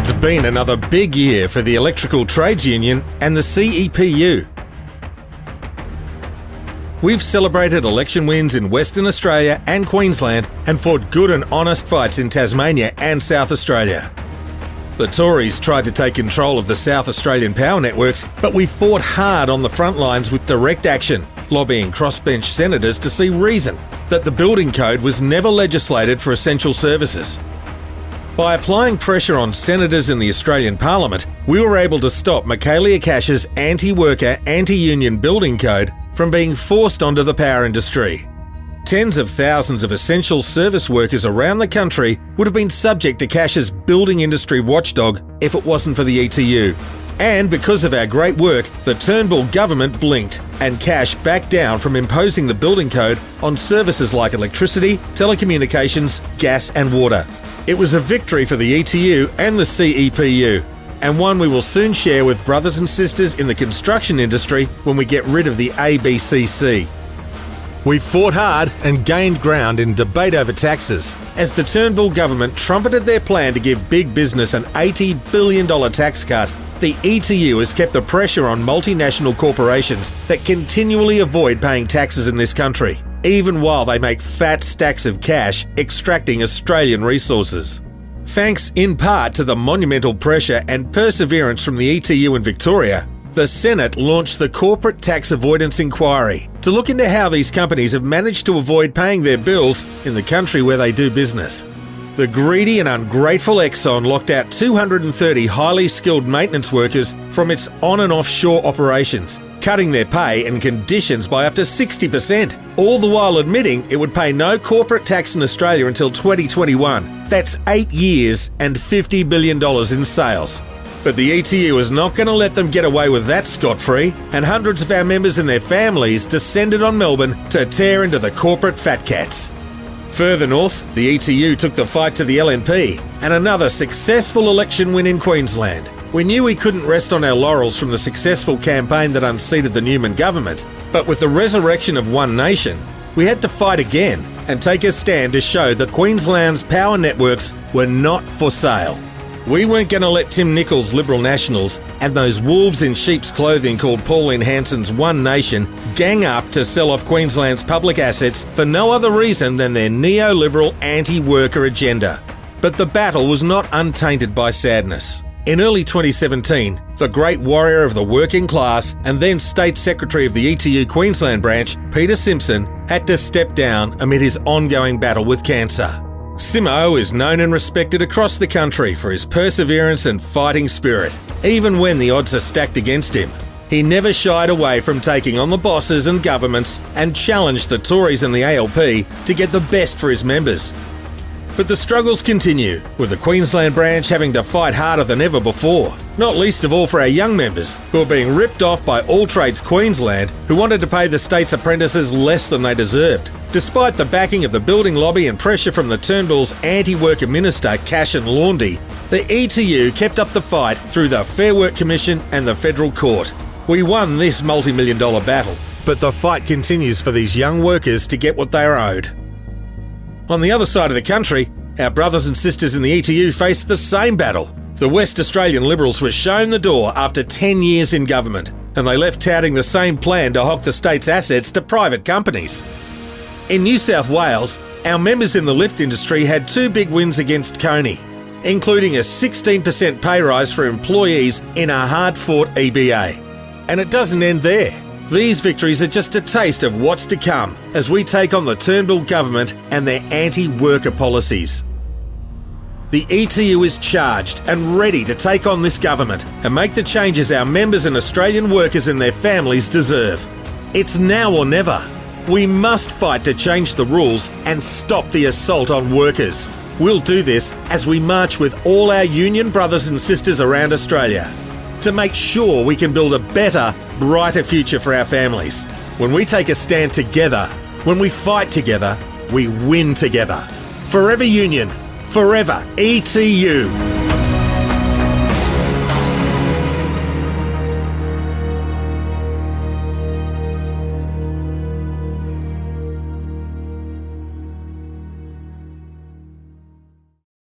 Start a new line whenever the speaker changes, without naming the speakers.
It's been another big year for the Electrical Trades Union and the CEPU. We've celebrated election wins in Western Australia and Queensland and fought good and honest fights in Tasmania and South Australia. The Tories tried to take control of the South Australian power networks, but we fought hard on the front lines with direct action, lobbying crossbench senators to see reason that the building code was never legislated for essential services. By applying pressure on senators in the Australian Parliament, we were able to stop Michaelia Cash's anti-worker, anti-union building code from being forced onto the power industry. Tens of thousands of essential service workers around the country would have been subject to Cash's building industry watchdog if it wasn't for the ETU. And because of our great work, the Turnbull government blinked and Cash backed down from imposing the building code on services like electricity, telecommunications, gas and water. It was a victory for the ETU and the CEPU, and one we will soon share with brothers and sisters in the construction industry when we get rid of the ABCC. We fought hard and gained ground in debate over taxes as the Turnbull government trumpeted their plan to give big business an $80 billion tax cut. The ETU has kept the pressure on multinational corporations that continually avoid paying taxes in this country, even while they make fat stacks of cash extracting Australian resources. Thanks in part to the monumental pressure and perseverance from the ETU in Victoria, the Senate launched the Corporate Tax Avoidance Inquiry to look into how these companies have managed to avoid paying their bills in the country where they do business. The greedy and ungrateful Exxon locked out 230 highly skilled maintenance workers from its on and offshore operations, cutting their pay and conditions by up to 60%, all the while admitting it would pay no corporate tax in Australia until 2021. That's 8 years and $50 billion in sales. But the ETU is not going to let them get away with that scot-free, and hundreds of our members and their families descended on Melbourne to tear into the corporate fat cats. Further north, the ETU took the fight to the LNP and another successful election win in Queensland. We knew we couldn't rest on our laurels from the successful campaign that unseated the Newman government, but with the resurrection of One Nation, we had to fight again and take a stand to show that Queensland's power networks were not for sale. We weren't going to let Tim Nicholls' Liberal Nationals and those wolves in sheep's clothing called Pauline Hanson's One Nation gang up to sell off Queensland's public assets for no other reason than their neoliberal anti-worker agenda. But the battle was not untainted by sadness. In early 2017, the great warrior of the working class and then State Secretary of the ETU Queensland branch, Peter Simpson, had to step down amid his ongoing battle with cancer. Simo is known and respected across the country for his perseverance and fighting spirit, even when the odds are stacked against him. He never shied away from taking on the bosses and governments and challenged the Tories and the ALP to get the best for his members. But the struggles continue, with the Queensland branch having to fight harder than ever before, not least of all for our young members, who are being ripped off by All Trades Queensland, who wanted to pay the state's apprentices less than they deserved. Despite the backing of the building lobby and pressure from the Turnbull's anti-worker minister, Cash and Laundy, the ETU kept up the fight through the Fair Work Commission and the Federal Court. We won this multi-million-dollar battle, but the fight continues for these young workers to get what they are owed. On the other side of the country, our brothers and sisters in the ETU faced the same battle. The West Australian Liberals were shown the door after 10 years in government, and they left touting the same plan to hawk the state's assets to private companies. In New South Wales, our members in the lift industry had two big wins against Coney, including a 16% pay rise for employees in a hard-fought EBA. And it doesn't end there. These victories are just a taste of what's to come as we take on the Turnbull government and their anti-worker policies. The ETU is charged and ready to take on this government and make the changes our members and Australian workers and their families deserve. It's now or never. We must fight to change the rules and stop the assault on workers. We'll do this as we march with all our union brothers and sisters around Australia to make sure we can build a better, brighter future for our families. When we take a stand together, when we fight together, we win together. Forever Union, forever ETU.